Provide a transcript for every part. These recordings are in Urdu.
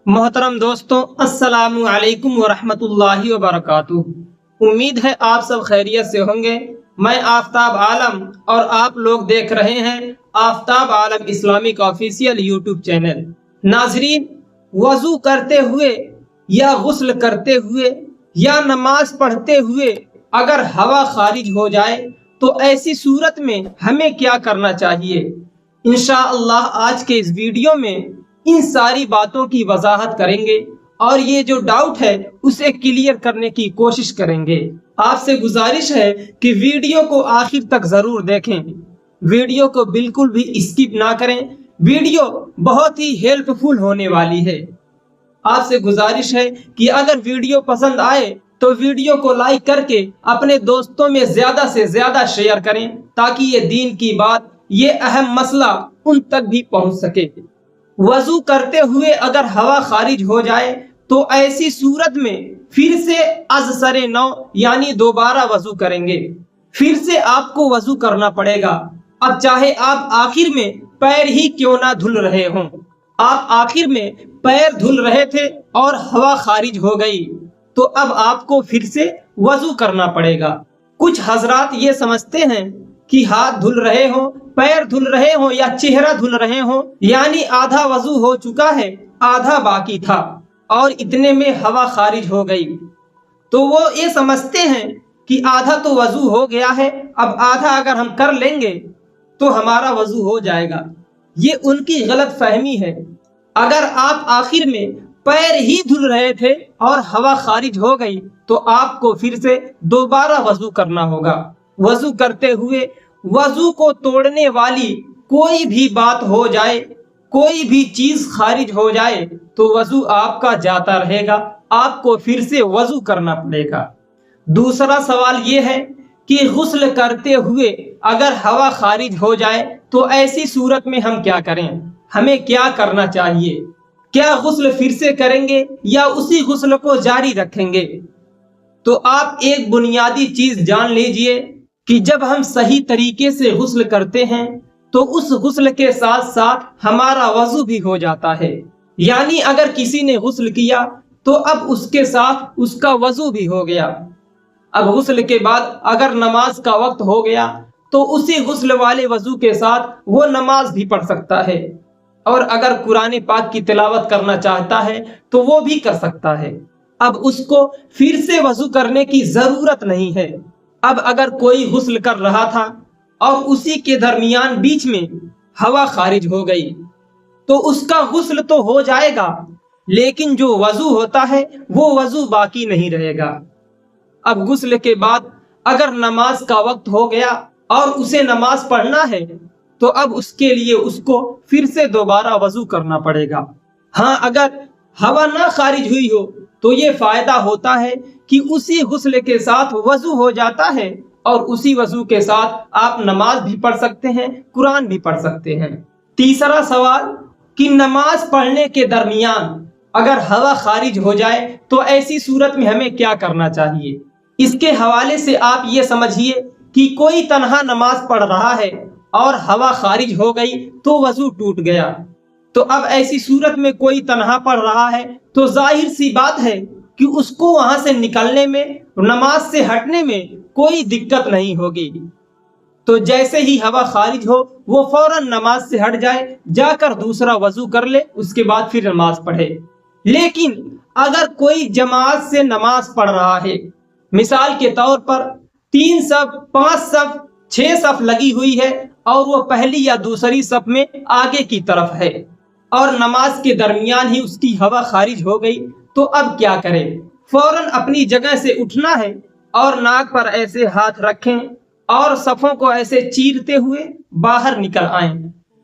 محترم دوستوں، السلام علیکم ورحمۃ اللہ وبرکاتہ۔ امید ہے آپ سب خیریت سے ہوں گے۔ میں آفتاب عالم اور آپ لوگ دیکھ رہے ہیں Aftab Alam Islamic official YouTube channel. ناظرین، وضو کرتے ہوئے یا غسل کرتے ہوئے یا نماز پڑھتے ہوئے اگر ہوا خارج ہو جائے تو ایسی صورت میں ہمیں کیا کرنا چاہیے؟ انشاءاللہ آج کے اس ویڈیو میں ان ساری باتوں کی وضاحت کریں گے اور یہ جو ڈاؤٹ ہے اسے کلیئر کرنے کی کوشش کریں گے۔ آپ سے گزارش ہے کہ ویڈیو کو آخر تک ضرور دیکھیں، ویڈیو کو بالکل بھی اسکپ نہ کریں، ویڈیو بہت ہی ہیلپ فل ہونے والی ہے۔ آپ سے گزارش ہے کہ اگر ویڈیو پسند آئے تو ویڈیو کو لائک کر کے اپنے دوستوں میں زیادہ سے زیادہ شیئر کریں تاکہ یہ دین کی بات، یہ اہم مسئلہ ان تک بھی پہنچ سکے۔ وضو کرتے ہوئے اگر ہوا خارج ہو جائے تو ایسی صورت میں پھر سے از سر نو یعنی دوبارہ وضو کریں گے، پھر سے آپ کو وضو کرنا پڑے گا۔ اب چاہے آپ آخر میں پیر ہی کیوں نہ دھل رہے ہوں، آپ آخر میں پیر دھل رہے تھے اور ہوا خارج ہو گئی تو اب آپ کو پھر سے وضو کرنا پڑے گا۔ کچھ حضرات یہ سمجھتے ہیں کہ ہاتھ دھل رہے ہوں، پیر دھل رہے ہوں یا چہرہ دھل رہے ہوں یعنی آدھا وضو ہو چکا ہے، آدھا باقی تھا اور اتنے میں ہوا خارج ہو گئی، تو وہ یہ سمجھتے ہیں کہ آدھا تو وضو ہو گیا ہے، اب آدھا اگر ہم کر لیں گے تو ہمارا وضو ہو جائے گا۔ یہ ان کی غلط فہمی ہے۔ اگر آپ آخر میں پیر ہی دھل رہے تھے اور ہوا خارج ہو گئی تو آپ کو پھر سے دوبارہ وضو کرنا ہوگا۔ وضو کرتے ہوئے وضو کو توڑنے والی کوئی بھی بات ہو جائے، کوئی بھی چیز خارج ہو جائے تو وضو آپ کا جاتا رہے گا، آپ کو پھر سے وضو کرنا پڑے گا۔ دوسرا سوال یہ ہے کہ غسل کرتے ہوئے اگر ہوا خارج ہو جائے تو ایسی صورت میں ہم کیا کریں؟ ہمیں کیا کرنا چاہیے؟ کیا غسل پھر سے کریں گے یا اسی غسل کو جاری رکھیں گے؟ تو آپ ایک بنیادی چیز جان لیجئے کہ جب ہم صحیح طریقے سے غسل کرتے ہیں تو اس غسل کے ساتھ ساتھ ہمارا وضو بھی ہو جاتا ہے، یعنی اگر کسی نے غسل کیا تو اب اس کے ساتھ اس کا وضو بھی ہو گیا۔ اب غسل کے بعد اگر نماز کا وقت ہو گیا تو اسی غسل والے وضو کے ساتھ وہ نماز بھی پڑھ سکتا ہے، اور اگر قرآن پاک کی تلاوت کرنا چاہتا ہے تو وہ بھی کر سکتا ہے۔ اب اس کو پھر سے وضو کرنے کی ضرورت نہیں ہے۔ اب اگر کوئی غسل کر رہا تھا اور اسی کے درمیان بیچ میں ہوا خارج ہو گئی تو اس کا غسل تو ہو جائے گا، لیکن جو وضو ہوتا ہے وہ وضو باقی نہیں رہے گا۔ اب غسل کے بعد اگر نماز کا وقت ہو گیا اور اسے نماز پڑھنا ہے تو اب اس کے لیے اس کو پھر سے دوبارہ وضو کرنا پڑے گا۔ ہاں، اگر ہوا نہ خارج ہوئی ہو تو یہ فائدہ ہوتا ہے کہ اسی غسل کے ساتھ وضو ہو جاتا ہے اور اسی وضو کے ساتھ آپ نماز بھی پڑھ سکتے ہیں، قرآن بھی پڑھ سکتے ہیں۔ تیسرا سوال کہ نماز پڑھنے کے درمیان اگر ہوا خارج ہو جائے تو ایسی صورت میں ہمیں کیا کرنا چاہیے؟ اس کے حوالے سے آپ یہ سمجھیے کہ کوئی تنہا نماز پڑھ رہا ہے اور ہوا خارج ہو گئی تو وضو ٹوٹ گیا، تو اب ایسی صورت میں کوئی تنہا پڑھ رہا ہے تو ظاہر سی بات ہے کہ اس کو وہاں سے نکلنے میں، نماز سے ہٹنے میں کوئی دقت نہیں ہوگی، تو جیسے ہی ہوا خارج ہو وہ فوراً نماز سے ہٹ جائے، جا کر دوسرا وضو کر لے، اس کے بعد پھر نماز پڑھے۔ لیکن اگر کوئی جماعت سے نماز پڑھ رہا ہے، مثال کے طور پر 3 صف، 5 صف، 6 صف لگی ہوئی ہے اور وہ پہلی یا دوسری صف میں آگے کی طرف ہے اور نماز کے درمیان ہی اس کی ہوا خارج ہو گئی، تو اب کیا کرے؟ فوراً اپنی جگہ سے اٹھنا ہے اور ناک پر ایسے ہاتھ رکھیں اور صفوں کو ایسے چیرتے ہوئے باہر نکل آئیں،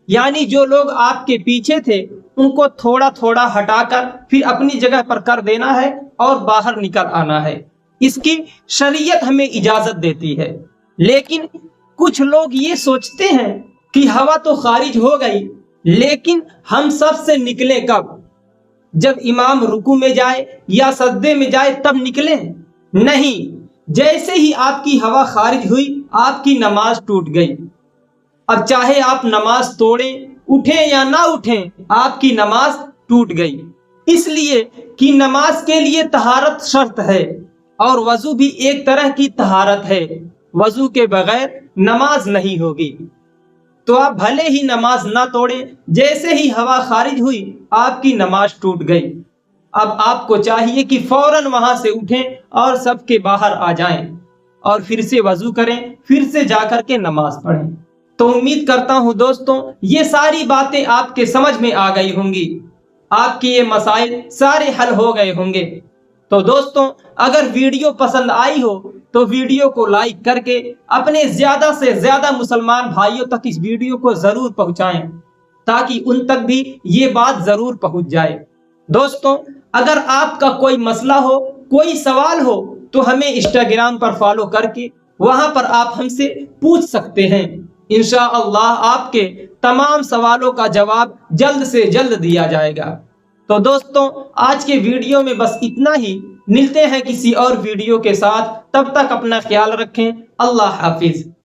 یعنی جو لوگ آپ کے پیچھے تھے ان کو تھوڑا تھوڑا ہٹا کر پھر اپنی جگہ پر کر دینا ہے اور باہر نکل آنا ہے۔ اس کی شریعت ہمیں اجازت دیتی ہے، لیکن کچھ لوگ یہ سوچتے ہیں کہ ہوا تو خارج ہو گئی لیکن ہم سب سے نکلیں کب؟ جب امام رکوع میں جائے یا سجدے میں جائے تب نکلیں؟ نہیں، جیسے ہی آپ کی ہوا خارج ہوئی آپ کی نماز ٹوٹ گئی۔ اب چاہے آپ نماز توڑیں، اٹھیں یا نہ اٹھیں، آپ کی نماز ٹوٹ گئی۔ اس لیے کہ نماز کے لیے طہارت شرط ہے اور وضو بھی ایک طرح کی طہارت ہے۔ وضو کے بغیر نماز نہیں ہوگی۔ تو آپ بھلے ہی نماز نہ توڑیں، جیسے ہی ہوا خارج ہوئی آپ کی نماز ٹوٹ گئی۔ اب آپ کو چاہیے کہ فوراً وہاں سے اٹھیں اور سب کے باہر آ جائیں اور پھر سے وضو کریں، پھر سے جا کر کے نماز پڑھیں۔ تو امید کرتا ہوں دوستوں یہ ساری باتیں آپ کے سمجھ میں آ گئی ہوں گی، آپ کے یہ مسائل سارے حل ہو گئے ہوں گے۔ تو دوستوں اگر ویڈیو پسند آئی ہو تو ویڈیو کو لائک کر کے اپنے زیادہ سے زیادہ مسلمان بھائیوں تک اس ویڈیو کو ضرور پہنچائیں تاکہ ان تک بھی یہ بات ضرور پہنچ جائے۔ دوستوں اگر آپ کا کوئی مسئلہ ہو، کوئی سوال ہو تو ہمیں انسٹاگرام پر فالو کر کے وہاں پر آپ ہم سے پوچھ سکتے ہیں۔ انشاءاللہ آپ کے تمام سوالوں کا جواب جلد سے جلد دیا جائے گا۔ تو دوستوں آج کے ویڈیو میں بس اتنا ہی، ملتے ہیں کسی اور ویڈیو کے ساتھ، تب تک اپنا خیال رکھیں۔ اللہ حافظ۔